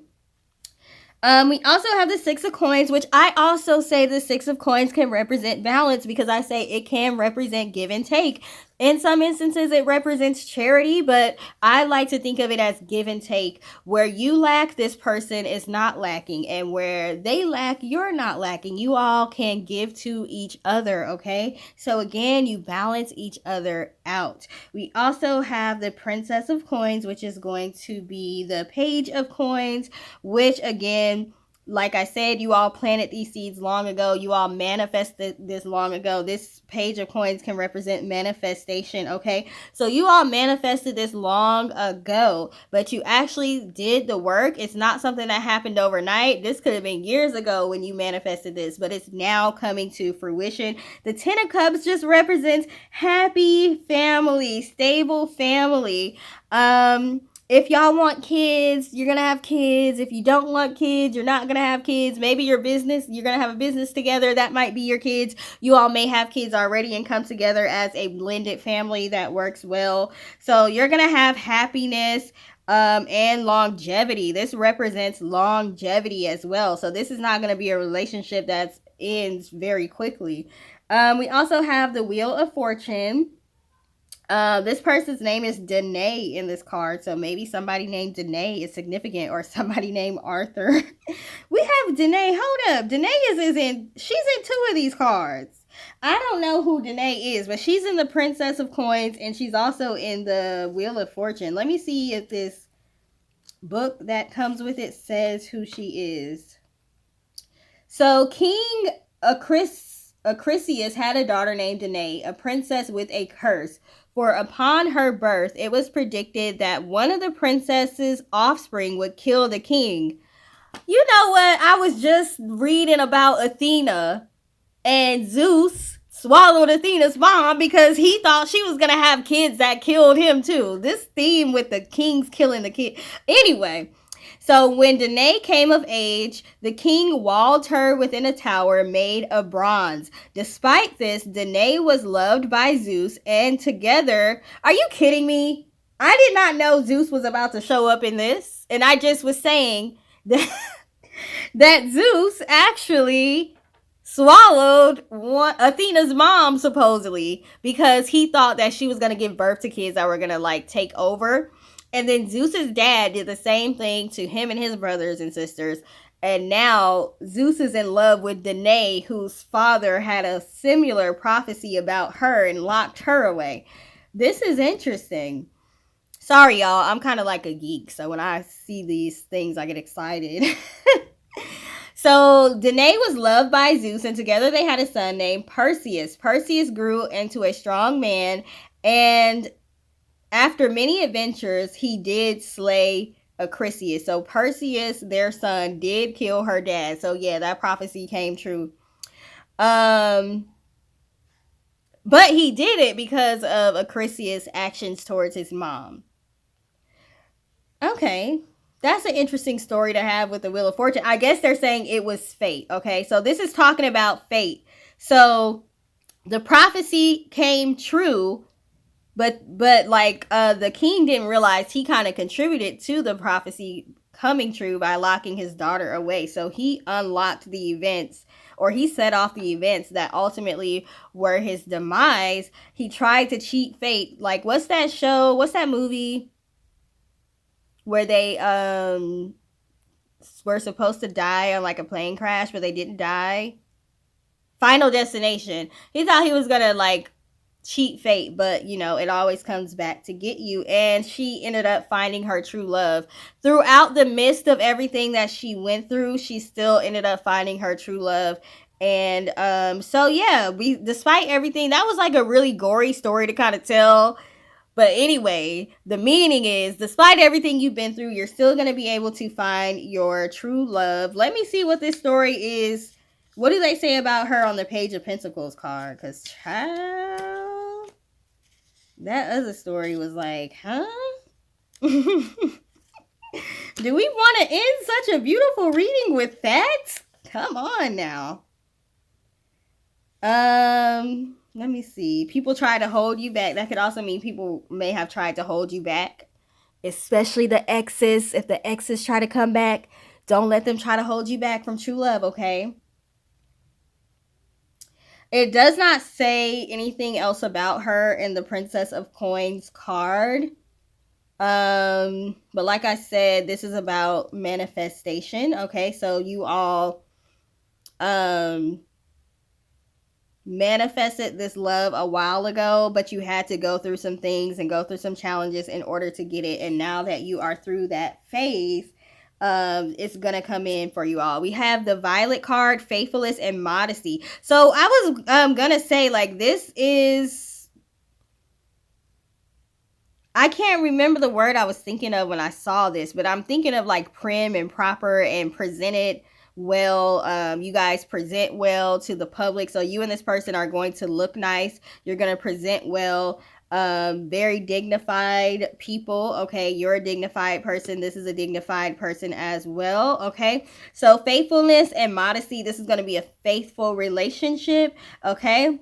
We also have the Six of Coins, which I also say the Six of Coins can represent balance, because I say it can represent give and take. In some instances, it represents charity, but I like to think of it as give and take. Where you lack, this person is not lacking. And where they lack, you're not lacking. You all can give to each other, okay? So again, you balance each other out. We also have the Princess of Coins, which is going to be the Page of Coins, which again, like I said, you all planted these seeds long ago. You all manifested this long ago. This Page of Coins can represent manifestation, okay? So you all manifested this long ago, but you actually did the work. It's not something that happened overnight. This could have been years ago when you manifested this, but it's now coming to fruition. The Ten of Cups just represents happy family, stable family. If y'all want kids, you're going to have kids. If you don't want kids, you're not going to have kids. Maybe your business, you're going to have a business together. That might be your kids. You all may have kids already and come together as a blended family that works well. So you're going to have happiness and longevity. This represents longevity as well. So this is not going to be a relationship that ends very quickly. We also have the Wheel of Fortune. This person's name is Danae in this card, so maybe somebody named Danae is significant, or somebody named Arthur. We have Danae. Hold up, Danae she's in 2 of these cards. I don't know who Danae is, but she's in the Princess of Coins, and she's also in the Wheel of Fortune. Let me see if this book that comes with it says who she is. So King Acrisius had a daughter named Danae, a princess with a curse. For upon her birth, it was predicted that one of the princess's offspring would kill the king. You know what? I was just reading about Athena, and Zeus swallowed Athena's mom because he thought she was going to have kids that killed him too. This theme with the kings killing the kid. Anyway, so when Danae came of age, the king walled her within a tower made of bronze. Despite this, Danae was loved by Zeus, and together, are you kidding me? I did not know Zeus was about to show up in this, and I just was saying that, that Zeus actually swallowed Athena's mom, supposedly, because he thought that she was going to give birth to kids that were going to like take over. And then Zeus's dad did the same thing to him and his brothers and sisters. And now Zeus is in love with Danae, whose father had a similar prophecy about her and locked her away. This is interesting. Sorry, y'all. I'm kind of like a geek. So when I see these things, I get excited. So Danae was loved by Zeus, and together they had a son named Perseus. Perseus grew into a strong man, and after many adventures, he did slay Acrisius. So Perseus, their son, did kill her dad. So yeah, that prophecy came true. But he did it because of Acrisius' actions towards his mom. Okay. That's an interesting story to have with the Wheel of Fortune. I guess they're saying it was fate. Okay, so this is talking about fate. So the prophecy came true, but like the king didn't realize he kind of contributed to the prophecy coming true by locking his daughter away. So he unlocked the events, or he set off the events that ultimately were his demise. He tried to cheat fate. Like, what's that show? What's that movie where they were supposed to die on like a plane crash, but they didn't die? Final Destination. He thought he was gonna like cheat fate, but you know, it always comes back to get you. And she ended up finding her true love throughout the midst of everything that she went through. She still ended up finding her true love. And so yeah, despite everything, that was like a really gory story to kind of tell. But anyway, the meaning is, despite everything you've been through, you're still going to be able to find your true love. Let me see what this story is. What do they say about her on the Page of Pentacles card? Because, child, that other story was like, huh? Do we want to end such a beautiful reading with that? Come on now. Let me see. People try to hold you back. That could also mean people may have tried to hold you back, especially the exes. If the exes try to come back, don't let them try to hold you back from true love, okay? It does not say anything else about her in the Princess of Coins card. But like I said, this is about manifestation. Okay, so you all manifested this love a while ago, but you had to go through some things and go through some challenges in order to get it. And now that you are through that phase, it's gonna come in for you all. We have the Violet card, faithfulness and modesty. So I was gonna say, like, this is, I can't remember the word I was thinking of when I saw this, but I'm thinking of like prim and proper and presented well. You guys present well to the public, so you and this person are going to look nice. You're going to present well. Very dignified people. Okay, you're a dignified person. This is a dignified person as well. Okay, so faithfulness and modesty, this is going to be a faithful relationship. Okay,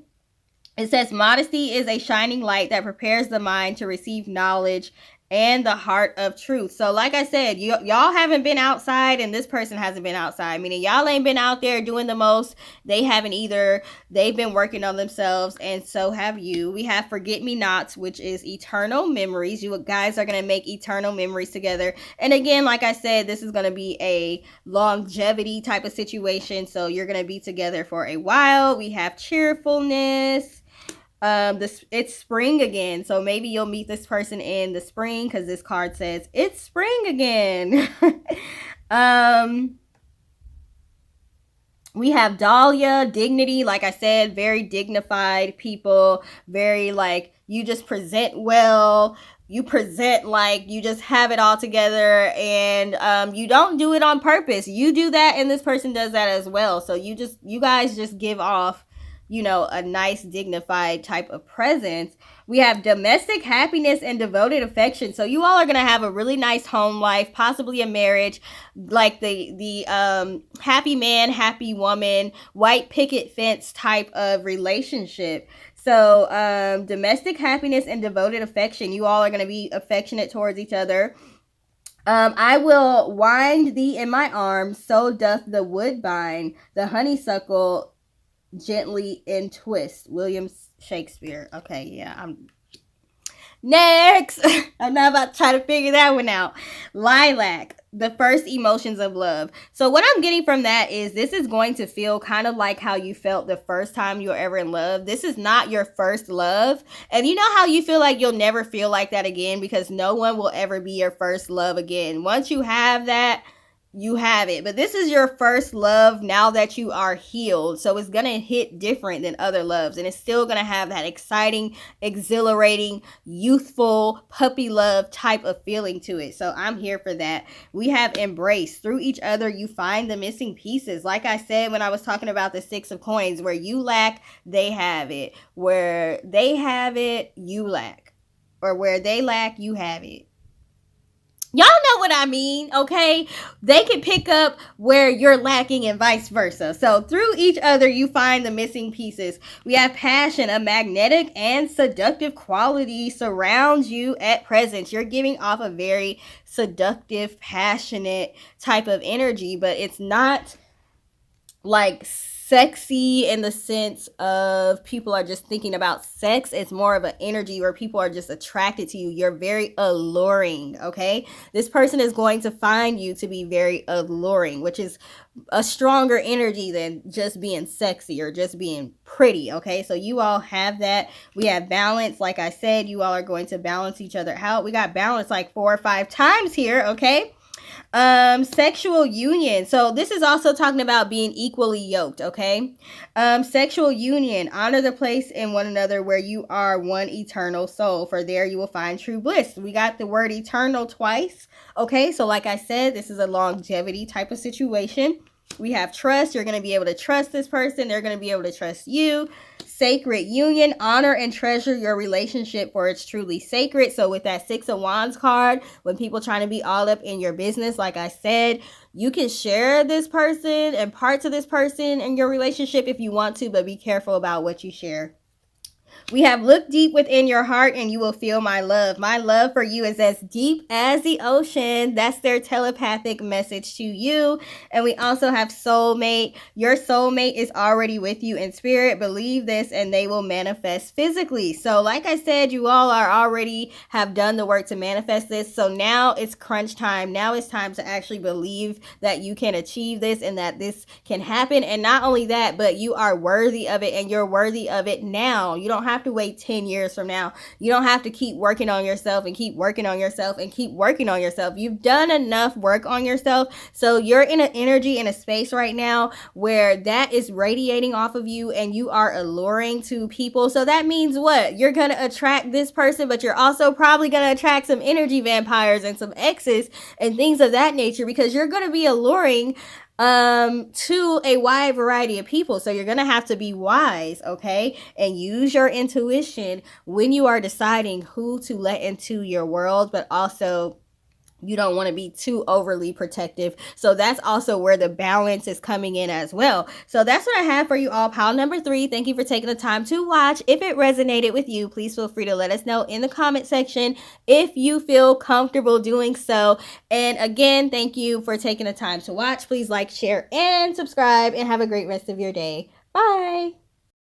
it says modesty is a shining light that prepares the mind to receive knowledge and the heart of truth. So like I said, y'all haven't been outside and this person hasn't been outside, meaning y'all ain't been out there doing the most. They haven't either. They've been working on themselves, and so have you. We have forget me nots, which is eternal memories. You guys are going to make eternal memories together. And again, like I said, this is going to be a longevity type of situation, so you're going to be together for a while. We have cheerfulness. It's spring again, so maybe you'll meet this person in the spring, because this card says it's spring again. We have Dahlia, dignity. Like I said, very dignified people, very like, you just present well. You present like you just have it all together, and you don't do it on purpose. You do that, and this person does that as well. So you guys just give off, you know, a nice dignified type of presence. We have domestic happiness and devoted affection. So you all are going to have a really nice home life, possibly a marriage, like the happy man, happy woman, white picket fence type of relationship. So domestic happiness and devoted affection. You all are going to be affectionate towards each other. I will wind thee in my arms, so doth the woodbine, the honeysuckle gently in twist. William Shakespeare. Okay, yeah, I'm next. I'm not about to try to figure that one out. Lilac, the first emotions of love. So what I'm getting from that is this is going to feel kind of like how you felt the first time you were ever in love. This is not your first love. And you know how you feel like you'll never feel like that again, because no one will ever be your first love again. Once you have that, you have it. But this is your first love now that you are healed. So it's going to hit different than other loves. And it's still going to have that exciting, exhilarating, youthful, puppy love type of feeling to it. So I'm here for that. We have embrace. Through each other, you find the missing pieces. Like I said when I was talking about the Six of Coins, where you lack, they have it. Where they have it, you lack. Or where they lack, you have it. Y'all know what I mean, okay? They can pick up where you're lacking and vice versa. So through each other, you find the missing pieces. We have passion. A magnetic and seductive quality surrounds you at present. You're giving off a very seductive, passionate type of energy, but it's not like sexy in the sense of people are just thinking about sex. It's more of an energy where people are just attracted to you. You're very alluring, okay? This person is going to find you to be very alluring, which is a stronger energy than just being sexy or just being pretty, okay? So you all have that. We have balance. Like I said, you all are going to balance each other out. We got balance like 4 or 5 times here, okay? Sexual union. So this is also talking about being equally yoked, okay? Sexual union. Honor the place in one another where you are one eternal soul, for there you will find true bliss. We got the word eternal twice, okay? So like I said, this is a longevity type of situation. We have trust. You're going to be able to trust this person. They're going to be able to trust you. Sacred union. Honor and treasure your relationship, for it's truly sacred. So with that 6 of Wands card, when people trying to be all up in your business, like I said, you can share this person and parts of this person in your relationship if you want to, but be careful about what you share. We have look deep within your heart and you will feel my love. My love for you is as deep as the ocean. That's their telepathic message to you. And we also have soulmate. Your soulmate is already with you in spirit. Believe this and they will manifest physically. So like I said, you all are already have done the work to manifest this. So now it's crunch time. Now it's time to actually believe that you can achieve this and that this can happen. And not only that, but you are worthy of it and you're worthy of it now. You don't have to wait 10 years from now. You don't have to keep working on yourself and keep working on yourself and keep working on yourself. You've done enough work on yourself. So you're in an energy, in a space right now where that is radiating off of you and you are alluring to people. So that means what? You're going to attract this person, but you're also probably going to attract some energy vampires and some exes and things of that nature because you're going to be alluring to a wide variety of people. So you're going to have to be wise, okay? And use your intuition when you are deciding who to let into your world, but also you don't want to be too overly protective. So that's also where the balance is coming in as well. So that's what I have for you all. Pile number 3. Thank you for taking the time to watch. If it resonated with you, please feel free to let us know in the comment section if you feel comfortable doing so. And again, thank you for taking the time to watch. Please like, share, and subscribe, and have a great rest of your day. Bye.